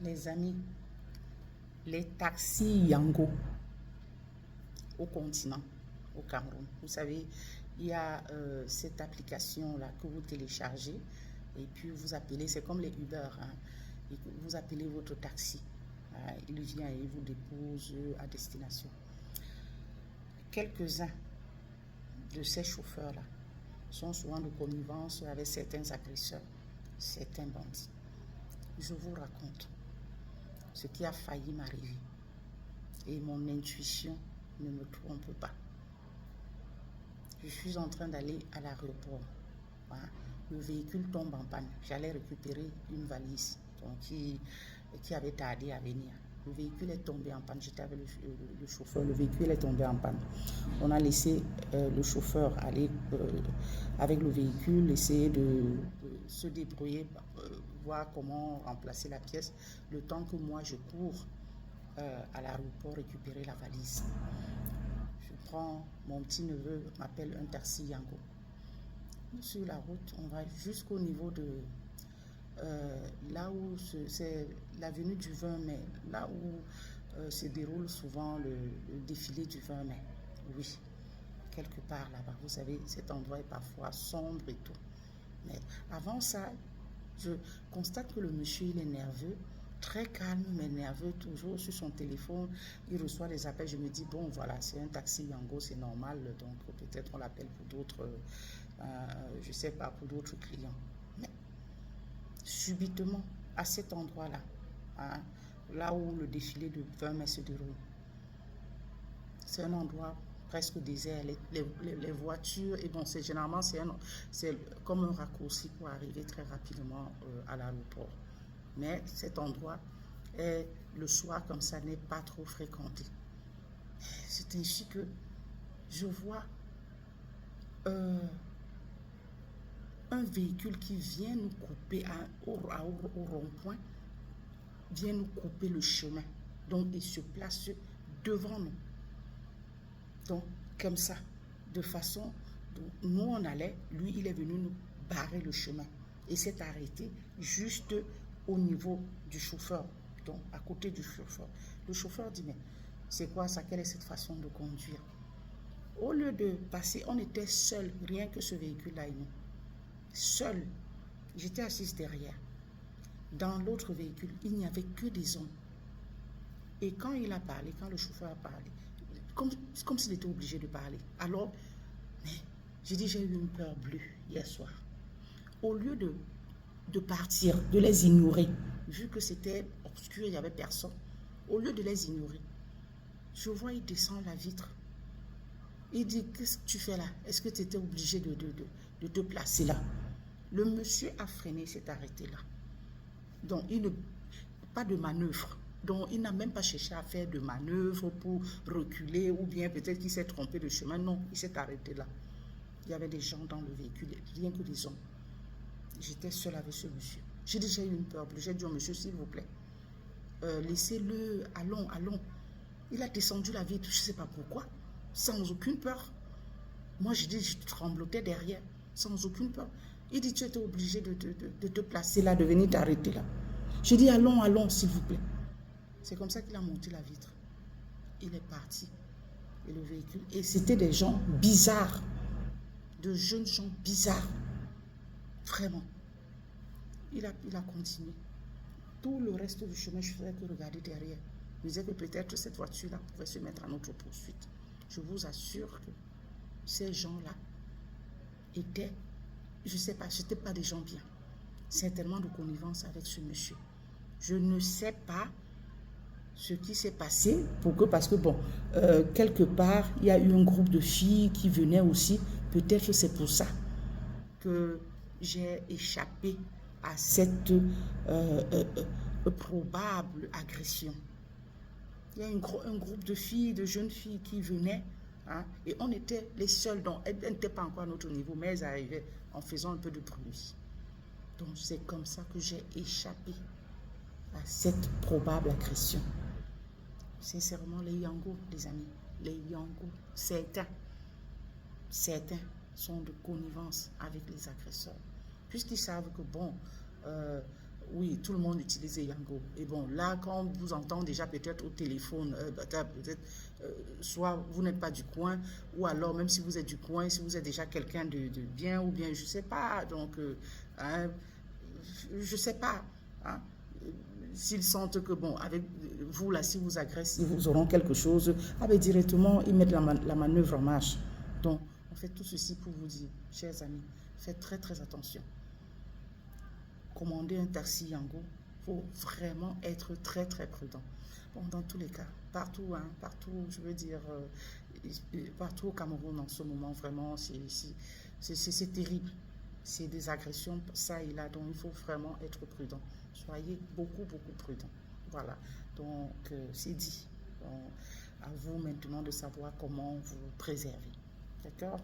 Les amis, les taxis Yango au continent, au Cameroun. Vous savez, il y a cette application-là que vous téléchargez et puis vous appelez, c'est comme les Uber, hein, et vous appelez votre taxi. Il vient et vous dépose à destination. Quelques-uns de ces chauffeurs-là sont souvent de connivence avec certains agresseurs, certains bandits. Je vous raconte ce qui a failli m'arriver. Et mon intuition ne me trompe pas. Je suis en train d'aller à l'aéroport. Voilà. Le véhicule tombe en panne. J'allais récupérer une valise donc, qui avait tardé à venir. Le véhicule est tombé en panne. J'étais avec le chauffeur. Le véhicule est tombé en panne. On a laissé le chauffeur aller avec le véhicule, essayer de se débrouiller, voir comment remplacer la pièce, le temps que moi je cours à l'aéroport récupérer la valise. Je prends, mon petit neveu m'appelle un taxi Yango. Sur la route, on va jusqu'au niveau de là où c'est l'avenue du 20 mai, là où se déroule souvent le défilé du 20 mai. Oui, quelque part là-bas. Vous savez, cet endroit est parfois sombre et tout. Mais avant ça, je constate que le monsieur, il est nerveux, très calme, mais nerveux, toujours sur son téléphone. Il reçoit des appels. Je me dis, bon, voilà, c'est un taxi Yango, c'est normal. Donc, peut-être on l'appelle pour d'autres, je ne sais pas, pour d'autres clients. Mais, subitement, à cet endroit-là, hein, là où le défilé de 20 mai se déroule, c'est un endroit presque désert, les voitures, et bon, c'est généralement, c'est comme un raccourci pour arriver très rapidement à l'aéroport. Mais cet endroit, le soir comme ça, n'est pas trop fréquenté. C'est ainsi que je vois un véhicule qui vient nous couper au rond-point, vient nous couper le chemin. Donc, il se place devant nous. Donc, comme ça, de façon, nous on allait, lui il est venu nous barrer le chemin et s'est arrêté juste au niveau du chauffeur, donc à côté du chauffeur. Le chauffeur dit, mais c'est quoi ça, quelle est cette façon de conduire? Au lieu de passer, on était seuls, rien que ce véhicule-là et nous. Seuls. J'étais assise derrière. Dans l'autre véhicule, il n'y avait que des hommes. Et quand il a parlé, quand le chauffeur a parlé, comme s'il était obligé de parler. Alors, mais j'ai dit, j'ai eu une peur bleue hier soir. Au lieu de partir, de les ignorer, vu que c'était obscur, il n'y avait personne, au lieu de les ignorer, je vois, il descend la vitre. Il dit, qu'est-ce que tu fais là? Est-ce que tu étais obligé de te placer là? Le monsieur a freiné, s'est arrêté là. Donc, pas de manœuvre. Donc, il n'a même pas cherché à faire de manœuvre pour reculer ou bien peut-être qu'il s'est trompé de chemin. Non, il s'est arrêté là. Il y avait des gens dans le véhicule, rien que des hommes. J'étais seule avec ce monsieur. J'ai déjà eu une peur. J'ai dit au monsieur, s'il vous plaît, laissez-le, allons, allons. Il a descendu la vitre, je ne sais pas pourquoi, sans aucune peur. Moi, j'ai dit, je tremblotais derrière, sans aucune peur. Il dit, tu étais obligé de te placer là, de venir t'arrêter là. J'ai dit, allons, allons, s'il vous plaît. C'est comme ça qu'il a monté la vitre. Il est parti. Et le véhicule. Et c'était des gens bizarres. De jeunes gens bizarres. Vraiment. Il a continué. Tout le reste du chemin, je faisais que regarder derrière. Je disais que peut-être cette voiture-là pouvait se mettre à notre poursuite. Je vous assure que ces gens-là étaient, je ne sais pas, ce n'étaient pas des gens bien. Certainement de connivence avec ce monsieur. Je ne sais pas ce qui s'est passé, parce que bon, quelque part, il y a eu un groupe de filles qui venaient aussi. Peut-être c'est pour ça que j'ai échappé à cette probable agression. Il y a un groupe de filles, de jeunes filles qui venaient, hein, et on était les seuls, donc elles n'étaient pas encore à notre niveau, mais elles arrivaient en faisant un peu de bruit. Donc c'est comme ça que j'ai échappé à cette probable agression. Sincèrement, les Yango, les amis, les Yango, certains sont de connivence avec les agresseurs. Puisqu'ils savent que, bon, oui, tout le monde utilise Yango. Et bon, là, quand on vous entend déjà peut-être au téléphone, peut-être, soit vous n'êtes pas du coin, ou alors même si vous êtes du coin, si vous êtes déjà quelqu'un de bien, ou bien je ne sais pas, donc, hein, je ne sais pas. Hein, s'ils sentent que, bon, avec vous, là, si vous agressez, ils vous auront quelque chose, ah ben, directement, ils mettent la manœuvre en marche. Donc, on fait tout ceci pour vous dire, chers amis, faites très, très attention. Commander un taxi Yango, il faut vraiment être très, très prudent. Bon, dans tous les cas, partout, hein, partout, je veux dire, partout au Cameroun en ce moment, vraiment, c'est terrible. C'est des agressions, ça et là, donc il faut vraiment être prudent. Soyez beaucoup, beaucoup prudent. Voilà, donc c'est dit. Donc, à vous maintenant de savoir comment vous préserver. D'accord?